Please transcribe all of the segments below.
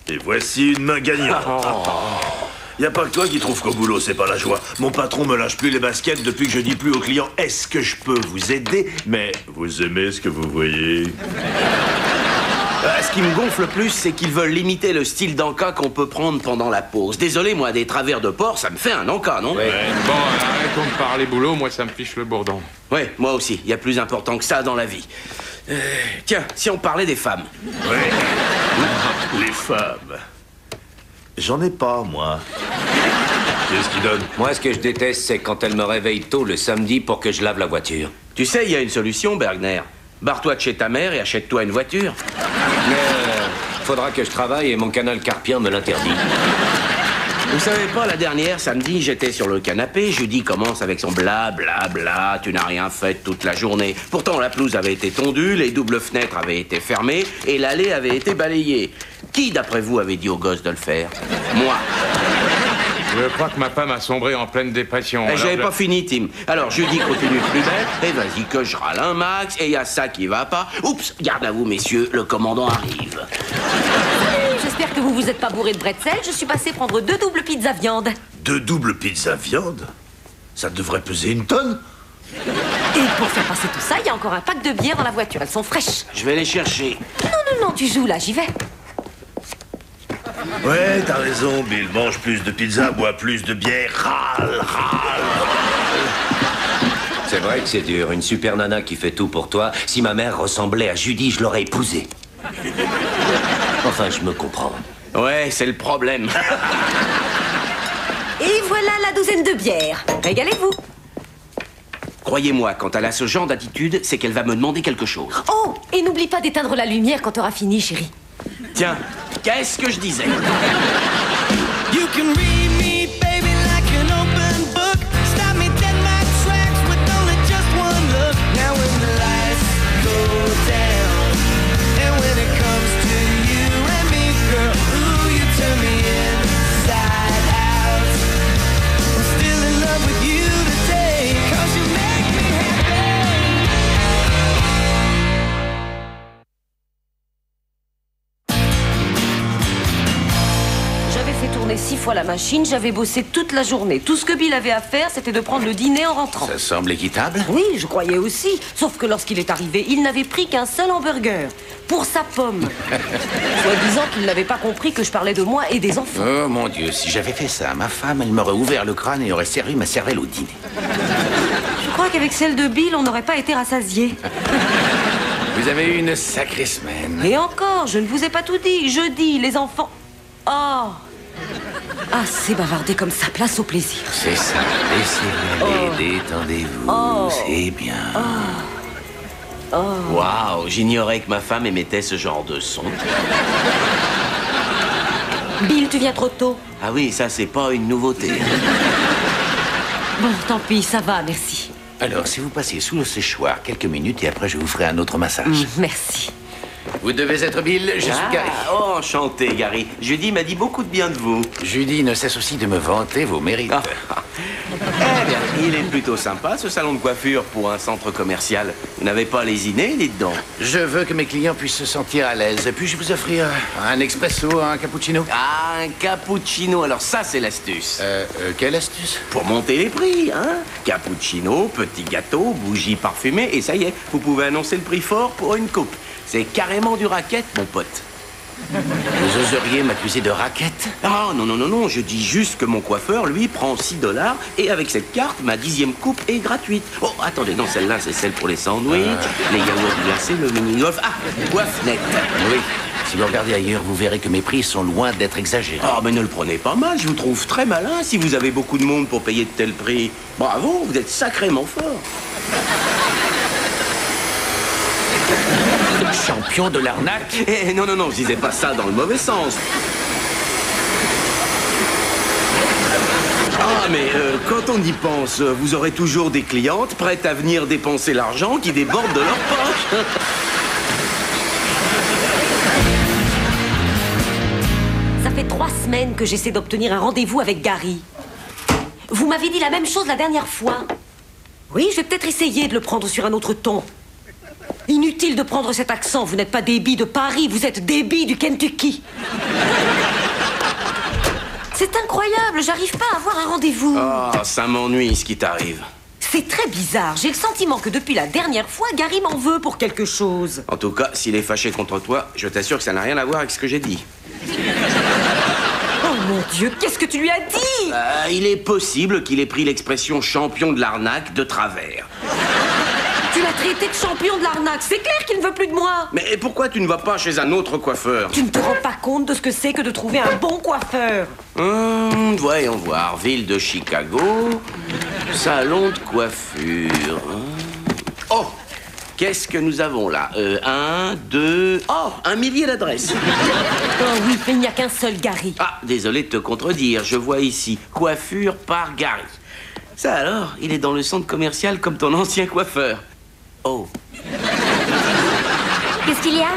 Et voici une main gagnante. Y a pas que toi qui trouve qu'au boulot, c'est pas la joie. Mon patron me lâche plus les baskets depuis que je dis plus aux clients « Est-ce que je peux vous aider ?» Mais vous aimez ce que vous voyez. Ce qui me gonfle le plus, c'est qu'ils veulent limiter le style d'encas qu'on peut prendre pendant la pause. Désolé, moi, des travers de porc, ça me fait un encas, non? Ouais. Bon, arrêtons de parler boulot, moi ça me fiche le bourdon. Ouais, moi aussi, il y a plus important que ça dans la vie. Tiens, si on parlait des femmes. Ouais. Les femmes. J'en ai pas, moi. Qu'est-ce qui donne? Moi, ce que je déteste, c'est quand elle me réveille tôt le samedi pour que je lave la voiture. Tu sais, il y a une solution, Bergner. Barre-toi de chez ta mère et achète-toi une voiture. Mais faudra que je travaille et mon canal carpien me l'interdit. Vous savez pas, la dernière, samedi, j'étais sur le canapé, Judy commence avec son bla bla bla, tu n'as rien fait toute la journée. Pourtant, la pelouse avait été tondue, les doubles fenêtres avaient été fermées et l'allée avait été balayée. Qui, d'après vous, avait dit au gosse de le faire? Moi. Je crois que ma femme a sombré en pleine dépression. J'avais pas fini, Tim. Alors, Judy continue plus belle, et vas-y que je râle un max, et y a ça qui va pas. Oups, garde à vous, messieurs, le commandant arrive. J'espère que vous vous êtes pas bourré de bretzel. Je suis passé prendre 2 doubles pizzas viande. 2 doubles pizzas viande? Ça devrait peser 1 tonne? Et pour faire passer tout ça, il y a encore un pack de bière dans la voiture. Elles sont fraîches. Je vais les chercher. Non, tu joues là, j'y vais. Ouais, t'as raison, Bill. Mange plus de pizza, bois plus de bière. Râle, râle. C'est vrai que c'est dur. Une super nana qui fait tout pour toi. Si ma mère ressemblait à Judy, je l'aurais épousée. Enfin, je me comprends. Ouais, c'est le problème. Et voilà la 12aine de bières. Régalez-vous. Croyez-moi, quand elle a ce genre d'attitude, c'est qu'elle va me demander quelque chose. Oh, et n'oublie pas d'éteindre la lumière quand t'auras fini, chérie. Tiens, qu'est-ce que je disais? You can read me, baby, like an open book. Stop me dead in my tracks with only just one look. Now when the lights go down, and when it comes to you and me, girl, ooh, you turn me inside out. I'm still in love with you today, 'cause you make me happy. J'avais fait tourner 6 fois la machine, j'avais bossé toute la journée. Tout ce que Bill avait à faire, c'était de prendre le dîner en rentrant. Ça semble équitable. Oui, je croyais aussi. Sauf que lorsqu'il est arrivé, il n'avait pris qu'un seul hamburger. Pour sa pomme. Soi-disant qu'il n'avait pas compris que je parlais de moi et des enfants. Oh mon Dieu, si j'avais fait ça, ma femme, elle m'aurait ouvert le crâne et aurait servi ma cervelle au dîner. Je crois qu'avec celle de Bill, on n'aurait pas été rassasiés. Vous avez eu une sacrée semaine. Et encore, je ne vous ai pas tout dit. Jeudi, les enfants... Oh! Assez bavardé comme ça, place au plaisir. C'est ça, laissez-les aller, détendez-vous, c'est bien. Waouh, j'ignorais que ma femme émettait ce genre de son. Bill, tu viens trop tôt. Ah oui, ça, c'est pas une nouveauté. Bon, tant pis, ça va, merci. Alors, si vous passez sous le séchoir quelques minutes et après je vous ferai un autre massage. Merci. Vous devez être Bill, je suis Gary. Oh, enchanté, Gary. Judy m'a dit beaucoup de bien de vous. Judy ne cesse aussi de me vanter vos mérites. Eh bien, il est plutôt sympa, ce salon de coiffure, pour un centre commercial. Vous n'avez pas lésiné, dites donc. Je veux que mes clients puissent se sentir à l'aise. Puis-je vous offrir un expresso, un cappuccino? Ah, un cappuccino, alors ça, c'est l'astuce. Quelle astuce? Pour monter les prix, hein. Cappuccino, petit gâteau, bougie parfumée, et ça y est, vous pouvez annoncer le prix fort pour une coupe. C'est carrément du racket, mon pote. Vous oseriez m'accuser de racket? Ah, non, je dis juste que mon coiffeur, lui, prend 6 $, et avec cette carte, ma 10e coupe est gratuite. Oh, attendez, non, celle-là, c'est celle pour les sandwichs, les yaourts glacés, le mini-golf. Ah, coiffe nette. Oui. Si vous regardez ailleurs, vous verrez que mes prix sont loin d'être exagérés. Ah, mais ne le prenez pas mal, je vous trouve très malin si vous avez beaucoup de monde pour payer de tels prix. Bravo, vous êtes sacrément fort. Champion de l'arnaque? Eh, non, je disais pas ça dans le mauvais sens. Ah, mais quand on y pense, vous aurez toujours des clientes prêtes à venir dépenser l'argent qui déborde de leur poche. Ça fait 3 semaines que j'essaie d'obtenir un rendez-vous avec Gary. Vous m'avez dit la même chose la dernière fois. Oui, je vais peut-être essayer de le prendre sur un autre ton. Inutile de prendre cet accent, vous n'êtes pas Debbie de Paris, vous êtes Debbie du Kentucky. C'est incroyable, j'arrive pas à avoir un rendez-vous. Oh, ça m'ennuie ce qui t'arrive. C'est très bizarre, j'ai le sentiment que depuis la dernière fois, Gary m'en veut pour quelque chose. En tout cas, s'il est fâché contre toi, je t'assure que ça n'a rien à voir avec ce que j'ai dit. Oh mon Dieu, qu'est-ce que tu lui as dit? Il est possible qu'il ait pris l'expression champion de l'arnaque de travers. Tu l'as traité de champion de l'arnaque, c'est clair qu'il ne veut plus de moi. Mais pourquoi tu ne vas pas chez un autre coiffeur? Tu ne te rends pas compte de ce que c'est que de trouver un bon coiffeur. Voyons voir. Ville de Chicago, salon de coiffure. Oh, qu'est-ce que nous avons là? 1, 2... Oh, 1 millier d'adresses. Oh oui, mais il n'y a qu'un seul Gary. Ah, désolé de te contredire. Je vois ici coiffure par Gary. Ça alors, il est dans le centre commercial comme ton ancien coiffeur. Oh. Qu'est-ce qu'il y a?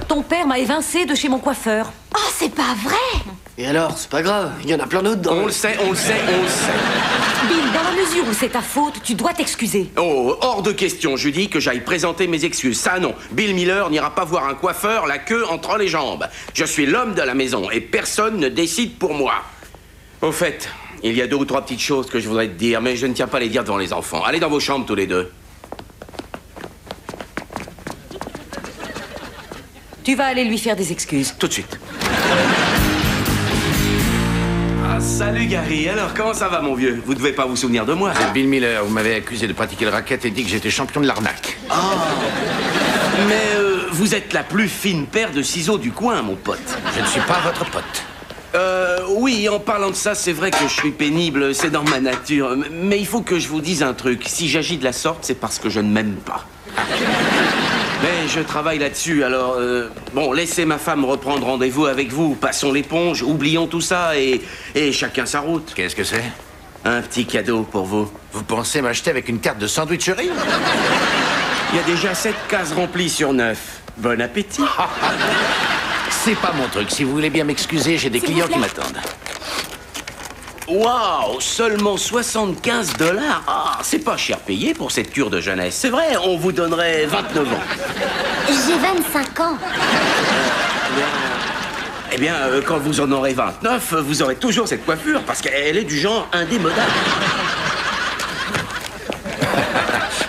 Ton père m'a évincé de chez mon coiffeur. Oh, c'est pas vrai! Et alors, c'est pas grave, il y en a plein d'autres dans... On le sait. Bill, dans la mesure où c'est ta faute, tu dois t'excuser. Oh, hors de question, Judy, que j'aille présenter mes excuses. Ça, non. Bill Miller n'ira pas voir un coiffeur la queue entre les jambes. Je suis l'homme de la maison et personne ne décide pour moi. Au fait, il y a 2 ou 3 petites choses que je voudrais te dire, mais je ne tiens pas à les dire devant les enfants. Allez dans vos chambres tous les deux. Tu vas aller lui faire des excuses. Tout de suite. Ah, salut Gary. Alors, comment ça va, mon vieux? Vous devez pas vous souvenir de moi. C'est Bill Miller, vous m'avez accusé de pratiquer le racket et dit que j'étais champion de l'arnaque. Mais vous êtes la plus fine paire de ciseaux du coin, mon pote. Je ne suis pas votre pote. Oui, en parlant de ça, c'est vrai que je suis pénible, c'est dans ma nature. Mais il faut que je vous dise un truc. Si j'agis de la sorte, c'est parce que je ne m'aime pas. Mais je travaille là-dessus, alors... bon, laissez ma femme reprendre rendez-vous avec vous. Passons l'éponge, oublions tout ça et chacun sa route. Qu'est-ce que c'est? Un petit cadeau pour vous. Vous pensez m'acheter avec une carte de sandwicherie? Il y a déjà 7 cases remplies sur 9. Bon appétit. C'est pas mon truc. Si vous voulez bien m'excuser, j'ai des clients qui m'attendent. Waouh, seulement 75 $. Ah, c'est pas cher payé pour cette cure de jeunesse. C'est vrai, on vous donnerait 29 ans. J'ai 25 ans. Eh bien, quand vous en aurez 29, vous aurez toujours cette coiffure parce qu'elle est du genre indémodable.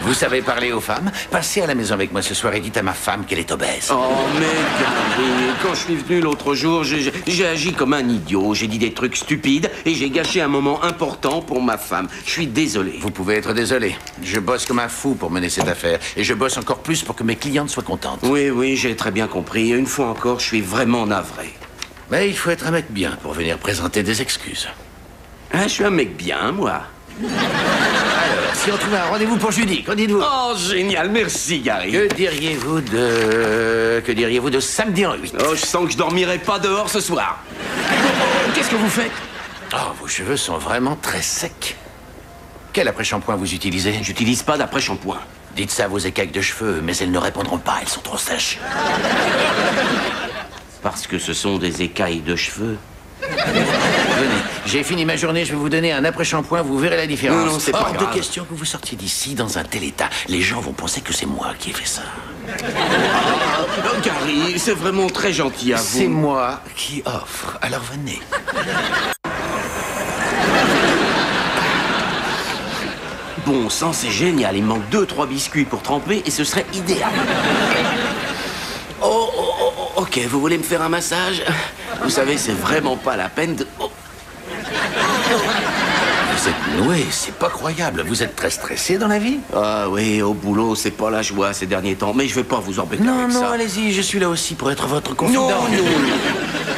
Vous savez parler aux femmes? Passez à la maison avec moi ce soir et dites à ma femme qu'elle est obèse. Oh, mais Gary, quand je suis venu l'autre jour, j'ai agi comme un idiot. J'ai dit des trucs stupides et j'ai gâché un moment important pour ma femme. Je suis désolé. Vous pouvez être désolé. Je bosse comme un fou pour mener cette affaire. Et je bosse encore plus pour que mes clientes soient contentes. Oui, j'ai très bien compris. Une fois encore, je suis vraiment navré. Mais il faut être un mec bien pour venir présenter des excuses. Hein, je suis un mec bien, moi. Alors, si on trouvait un rendez-vous pour jeudi, qu'en dites-vous? Oh, génial, merci, Gary. Que diriez-vous de samedi en 8? Oh, je sens que je dormirai pas dehors ce soir. Qu'est-ce que vous faites? Oh, vos cheveux sont vraiment très secs. Quel après-shampoing vous utilisez? J'utilise pas d'après-shampoing. Dites ça à vos écailles de cheveux, mais elles ne répondront pas, elles sont trop sèches. Parce que ce sont des écailles de cheveux. Venez, j'ai fini ma journée, je vais vous donner un après-shampoing, vous verrez la différence. Non, c'est pas Hors grave. de question que vous sortiez d'ici dans un tel état. Les gens vont penser que c'est moi qui ai fait ça. Oh, Gary, c'est vraiment très gentil à vous. C'est moi qui offre, alors venez. Bon sang, c'est génial. Il me manque 2-3 biscuits pour tremper et ce serait idéal. Oh, ok, vous voulez me faire un massage? Vous savez, c'est vraiment pas la peine de... Oh. Vous êtes noué, c'est pas croyable. Vous êtes très stressé dans la vie? Ah oui, au boulot, c'est pas la joie ces derniers temps. Mais je vais pas vous embêter avec ça. Non, allez-y, je suis là aussi pour être votre confident.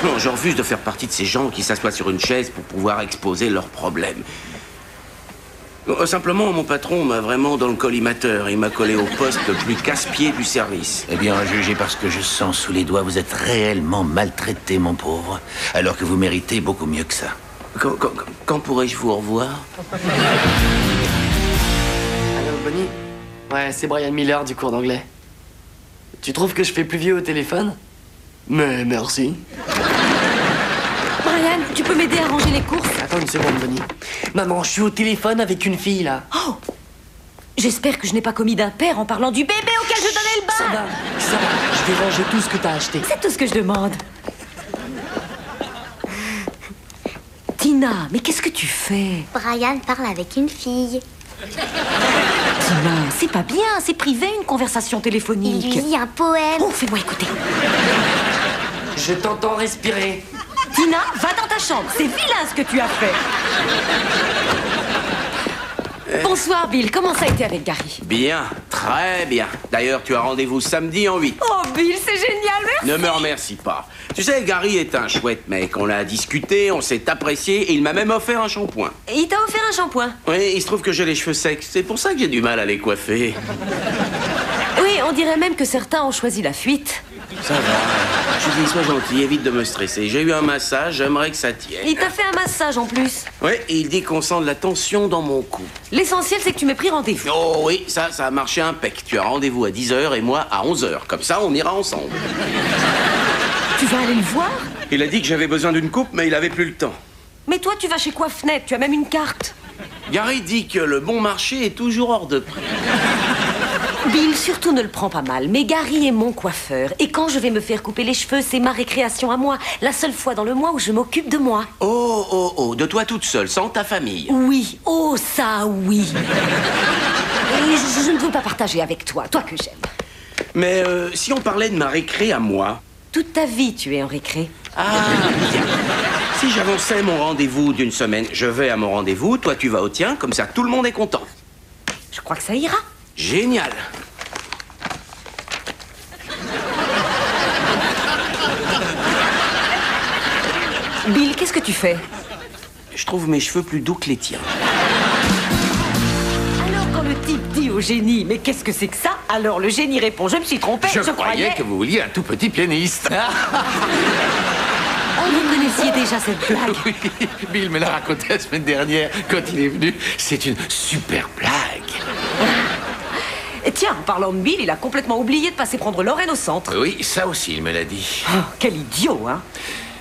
Non, je refuse de faire partie de ces gens qui s'assoient sur une chaise pour pouvoir exposer leurs problèmes. Simplement, mon patron m'a vraiment dans le collimateur. Il m'a collé au poste le plus casse-pied du service. Eh bien, jugez parce que je sens sous les doigts, vous êtes réellement maltraité, mon pauvre. Alors que vous méritez beaucoup mieux que ça. Quand pourrais-je vous revoir? Allô, Bonnie? Ouais, c'est Brian Miller du cours d'anglais. Tu trouves que je fais plus vieux au téléphone? Mais merci. Brian, tu peux m'aider à ranger les courses? Attends une seconde, Bonnie. Maman, je suis au téléphone avec une fille, là. Oh! J'espère que je n'ai pas commis d'impair en parlant du bébé auquel je donnais le bal. Ça va, je vais ranger tout ce que t'as acheté. C'est tout ce que je demande. Tina, mais qu'est-ce que tu fais? Brian parle avec une fille. Tina, c'est pas bien, c'est privé une conversation Il téléphonique. lui lit un poème. Oh, fais-moi écouter. Je t'entends respirer. Tina, va dans ta chambre, c'est vilain ce que tu as fait. Bonsoir Bill, comment ça a été avec Gary? Bien, très bien. D'ailleurs, tu as rendez-vous samedi en 8. Oh Bill, c'est génial, merci. Ne me remercie pas. Tu sais, Gary est un chouette mec. On l'a discuté, on s'est apprécié et il m'a même offert un shampoing. Il t'a offert un shampoing? Oui, il se trouve que j'ai les cheveux secs. C'est pour ça que j'ai du mal à les coiffer. Oui, on dirait même que certains ont choisi la fuite. Ça va. Je dis, sois gentil, évite de me stresser. J'ai eu un massage, j'aimerais que ça tienne. Il t'a fait un massage en plus. Oui, et il dit qu'on sent de la tension dans mon cou. L'essentiel, c'est que tu m'aies pris rendez-vous. Oh oui, ça a marché impec. Tu as rendez-vous à 10h et moi à 11h. Comme ça, on ira ensemble. Tu vas aller le voir? Il a dit que j'avais besoin d'une coupe, mais il avait plus le temps. Mais toi, tu vas chez Coiffenet, tu as même une carte. Gary dit que le bon marché est toujours hors de prix. Bill, surtout ne le prends pas mal, mais Gary est mon coiffeur. Et quand je vais me faire couper les cheveux, c'est ma récréation à moi. La seule fois dans le mois où je m'occupe de moi. Oh, de toi toute seule, sans ta famille. Oui, oh ça oui. Et je ne veux pas partager avec toi, toi que j'aime. Mais si on parlait de ma récré à moi... Toute ta vie, tu es en récré. Ah, bien. Si j'avançais mon rendez-vous d'une semaine, je vais à mon rendez-vous, toi tu vas au tien, comme ça tout le monde est content. Je crois que ça ira. Génial. Bill, qu'est-ce que tu fais? Je trouve mes cheveux plus doux que les tiens. Alors quand le type dit au génie, mais qu'est-ce que c'est que ça? Alors le génie répond, je me suis trompé, je croyais que vous vouliez un tout petit pianiste. Oh, vous connaissiez déjà cette blague? Oui, Bill me l'a raconté la semaine dernière quand il est venu. C'est une super blague. Et tiens, en parlant de Bill, il a complètement oublié de passer prendre Lorraine au centre. Oui, ça aussi, il me l'a dit. Oh, quel idiot, hein?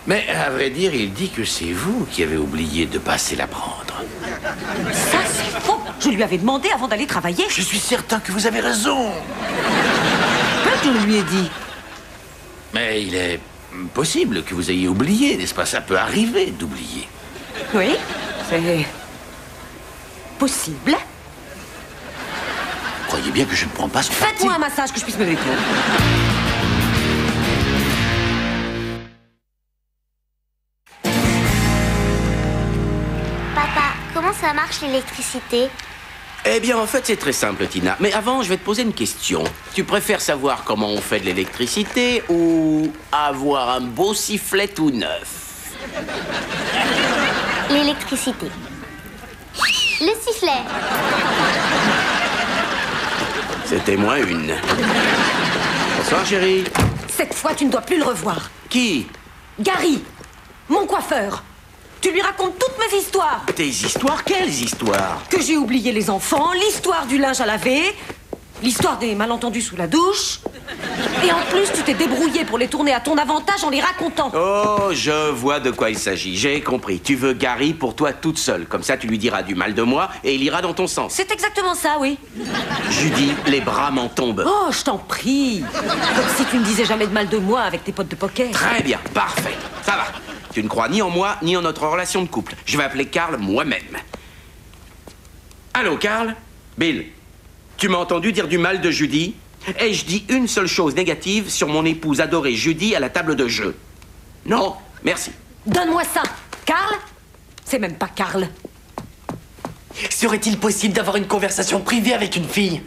Mais à vrai dire, il dit que c'est vous qui avez oublié de passer la prendre. Ça, c'est faux. Je lui avais demandé avant d'aller travailler. Je suis certain que vous avez raison. Peut-être que je lui ai dit. Mais il est possible que vous ayez oublié, n'est-ce pas? Ça peut arriver d'oublier. Oui, c'est possible. Croyez bien que je ne prends pas ce parti. Faites-moi un massage que je puisse me détendre. Papa, comment ça marche l'électricité? Eh bien, en fait, c'est très simple, Tina. Mais avant, je vais te poser une question. Tu préfères savoir comment on fait de l'électricité ou avoir un beau sifflet tout neuf? L'électricité. Le sifflet. C'était moins une. Bonsoir, chérie. Cette fois, tu ne dois plus le revoir. Qui? Gary, mon coiffeur. Tu lui racontes toutes mes histoires. Tes histoires? Quelles histoires? Que j'ai oublié les enfants, l'histoire du linge à laver, l'histoire des malentendus sous la douche. Et en plus, tu t'es débrouillé pour les tourner à ton avantage en les racontant. Oh, je vois de quoi il s'agit. J'ai compris. Tu veux Gary pour toi toute seule. Comme ça, tu lui diras du mal de moi et il ira dans ton sens. C'est exactement ça, oui. Judy, les bras m'en tombent. Oh, je t'en prie. Comme si tu ne disais jamais de mal de moi avec tes potes de poker. Très bien, parfait. Ça va. Tu ne crois ni en moi, ni en notre relation de couple. Je vais appeler Carl moi-même. Allô, Carl? Bill, tu m'as entendu dire du mal de Judy? Ai-je dit une seule chose négative sur mon épouse adorée Judy à la table de jeu? Non? Merci. Donne-moi ça. Carl? C'est même pas Carl. Serait-il possible d'avoir une conversation privée avec une fille?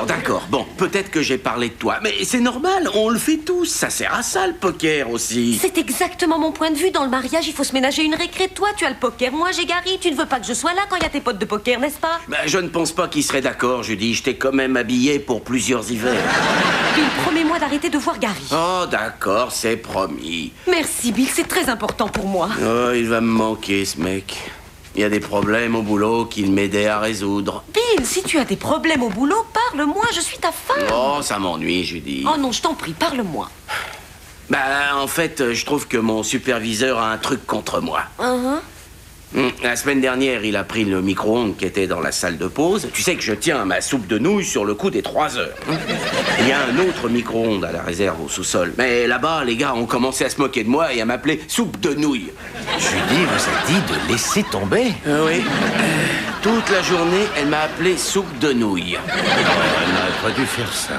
D'accord. Bon, peut-être que j'ai parlé de toi, mais c'est normal, on le fait tous. Ça sert à ça, le poker aussi. C'est exactement mon point de vue. Dans le mariage, il faut se ménager une récré. Toi, tu as le poker. Moi, j'ai Gary. Tu ne veux pas que je sois là quand il y a tes potes de poker, n'est-ce pas? Je ne pense pas qu'il serait d'accord, Judy. Je t'ai quand même habillé pour plusieurs hivers. Bill, promets-moi d'arrêter de voir Gary. Oh, d'accord, c'est promis. Merci, Bill. C'est très important pour moi. Oh, il va me manquer, ce mec. Il y a des problèmes au boulot qu'il m'aidait à résoudre. Bill, si tu as des problèmes au boulot, parle-moi. Je suis ta femme. Oh, ça m'ennuie, Judy. Oh non, je t'en prie, parle-moi. En fait, je trouve que mon superviseur a un truc contre moi. La semaine dernière, il a pris le micro-ondes qui était dans la salle de pause. Tu sais que je tiens ma soupe de nouilles sur le coup des 3 heures. Il y a un autre micro-ondes à la réserve au sous-sol. Mais là-bas, les gars ont commencé à se moquer de moi et à m'appeler soupe de nouilles. Judy vous a dit de laisser tomber. Oui. Toute la journée, elle m'a appelé soupe de nouilles. Elle n'aurait pas dû faire ça.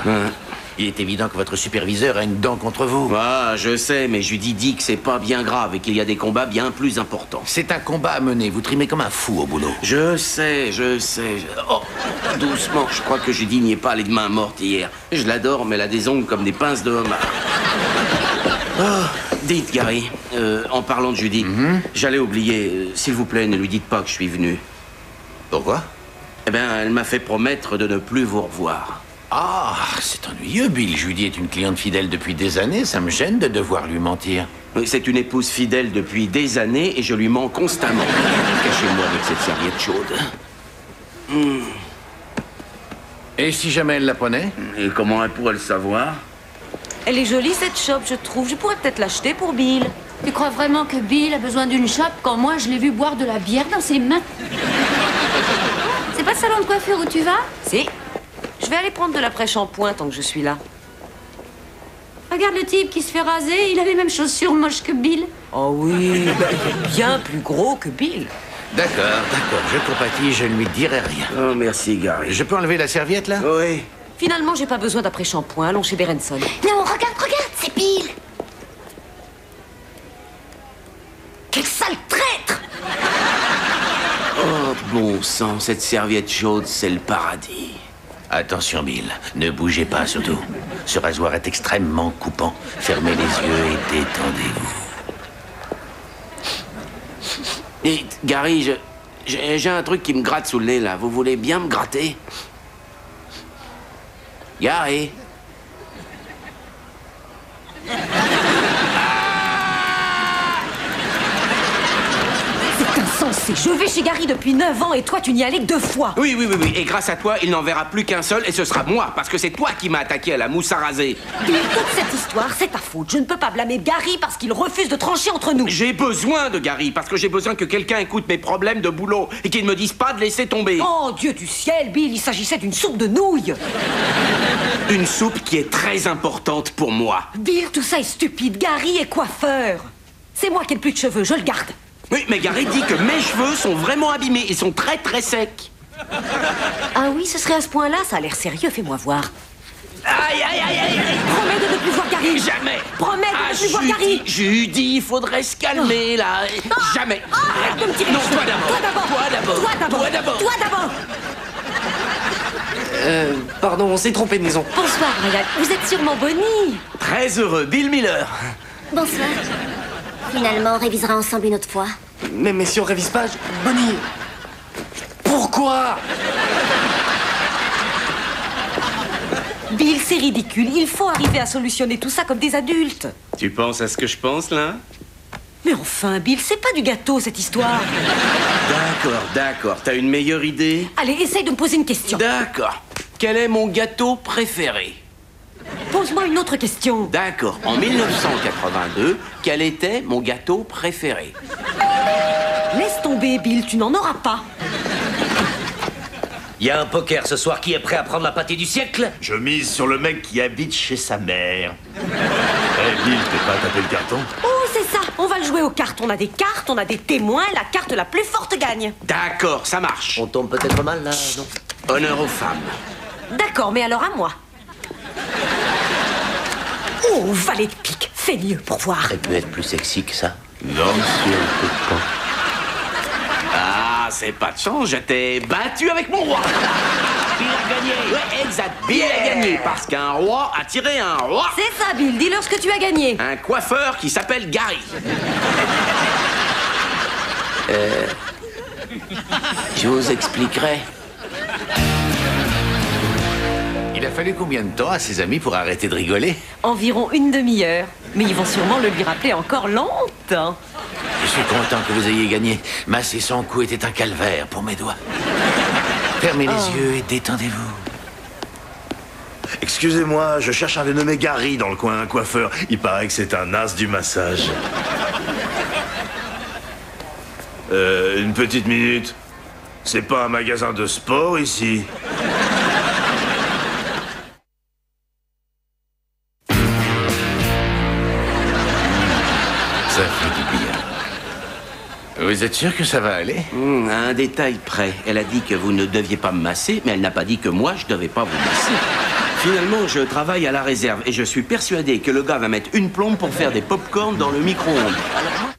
Il est évident que votre superviseur a une dent contre vous. Ah, je sais, mais Judy dit que c'est pas bien grave et qu'il y a des combats bien plus importants. C'est un combat à mener. Vous trimez comme un fou au boulot. Je sais. Oh, doucement, je crois que Judy n'y est pas allée de main morte hier. Je l'adore, mais elle a des ongles comme des pinces de homard. Oh, dites, Gary, en parlant de Judy, j'allais oublier. S'il vous plaît, ne lui dites pas que je suis venu. Pourquoi? Eh bien, elle m'a fait promettre de ne plus vous revoir. Ah, c'est ennuyeux, Bill. Judy est une cliente fidèle depuis des années. Ça me gêne de devoir lui mentir. C'est une épouse fidèle depuis des années et je lui mens constamment. Cachez-moi avec cette serviette chaude. Et si jamais elle la prenait? Et comment elle pourrait le savoir? Elle est jolie, cette chope, je trouve. Je pourrais peut-être l'acheter pour Bill. Tu crois vraiment que Bill a besoin d'une chope quand moi je l'ai vu boire de la bière dans ses mains? C'est pas le salon de coiffure où tu vas? Si. Je vais aller prendre de l'après-shampoing tant que je suis là. Regarde le type qui se fait raser, il a les mêmes chaussures moches que Bill. Oh oui, il est bien plus gros que Bill. D'accord, je compatis, je ne lui dirai rien. Oh, merci, Gary. Je peux enlever la serviette, là? Oui. Finalement, j'ai pas besoin d'après-shampoing. Allons chez Berenson. Non, regarde, c'est Bill. Quel sale traître! Oh, bon sang, cette serviette chaude, c'est le paradis. Attention, Bill. Ne bougez pas, surtout. Ce rasoir est extrêmement coupant. Fermez les yeux et détendez-vous. Dites, Gary, j'ai un truc qui me gratte sous le nez, là. Vous voulez bien me gratter? Gary? C'est insensé. Je vais chez Gary depuis 9 ans et toi, tu n'y allais que 2 fois. Oui. Et grâce à toi, il n'en verra plus qu'un seul et ce sera moi, parce que c'est toi qui m'as attaqué à la mousse à raser. Bill, toute cette histoire, c'est ta faute. Je ne peux pas blâmer Gary parce qu'il refuse de trancher entre nous. J'ai besoin de Gary, parce que j'ai besoin que quelqu'un écoute mes problèmes de boulot et qu'il ne me dise pas de laisser tomber. Oh, Dieu du ciel, Bill, il s'agissait d'une soupe de nouilles. Une soupe qui est très importante pour moi. Bill, tout ça est stupide. Gary est coiffeur. C'est moi qui ai le plus de cheveux, je le garde. Oui, mais Gary dit que mes cheveux sont vraiment abîmés. Ils sont très secs. Ah oui, ce serait à ce point-là, ça a l'air sérieux, fais-moi voir. Aïe. Promets de ne plus voir Gary. Jamais. Promets de ne plus voir Gary. Judy, il faudrait se calmer, là. Jamais. Arrête de me tirer Non, les cheveux. Toi d'abord. Pardon, on s'est trompé de maison. Bonsoir, Ryan. Vous êtes sûrement Bonnie. Très heureux, Bill Miller. Bonsoir. Finalement, on révisera ensemble une autre fois. Mais si on révise pas, Bonnie. Pourquoi? Bill, c'est ridicule. Il faut arriver à solutionner tout ça comme des adultes. Tu penses à ce que je pense, là? Mais enfin, Bill, c'est pas du gâteau, cette histoire. D'accord. T'as une meilleure idée? Allez, essaye de me poser une question. D'accord. Quel est mon gâteau préféré? Pose-moi une autre question. D'accord. En 1982, quel était mon gâteau préféré? Laisse tomber, Bill, tu n'en auras pas. Il y a un poker ce soir. Qui est prêt à prendre la pâtée du siècle? Je mise sur le mec qui habite chez sa mère. Eh, Bill, t'es pas à taper le carton? Oh, c'est ça. On va le jouer aux cartes. On a des cartes, on a des témoins. La carte la plus forte gagne. D'accord, ça marche. On tombe peut-être mal, là, non? Honneur aux femmes. D'accord, mais alors à moi. Oh, valet de pique. Fais mieux pour voir. Elle peut être plus sexy que ça. Non, monsieur, peut pas. Ah, c'est pas de chance, je t'ai battu avec mon roi. Bill a gagné. Ouais, exact. Bill a gagné parce qu'un roi a tiré un roi. C'est ça, Bill. Dis-leur ce que tu as gagné. Un coiffeur qui s'appelle Gary. Je vous expliquerai. Il a fallu combien de temps à ses amis pour arrêter de rigoler? Environ une demi-heure. Mais ils vont sûrement le lui rappeler encore longtemps. Je suis content que vous ayez gagné. Masser son cou était un calvaire pour mes doigts. Fermez les yeux et détendez-vous. Excusez-moi, je cherche un dénommé Gary dans le coin, un coiffeur. Il paraît que c'est un as du massage. Une petite minute. C'est pas un magasin de sport ici. Ça fait du bien. Vous êtes sûr que ça va aller? À un détail près. Elle a dit que vous ne deviez pas me masser, mais elle n'a pas dit que moi, je devais pas vous masser. Finalement, je travaille à la réserve et je suis persuadé que le gars va mettre une plombe pour faire des pop-corn dans le micro-ondes. Alors moi...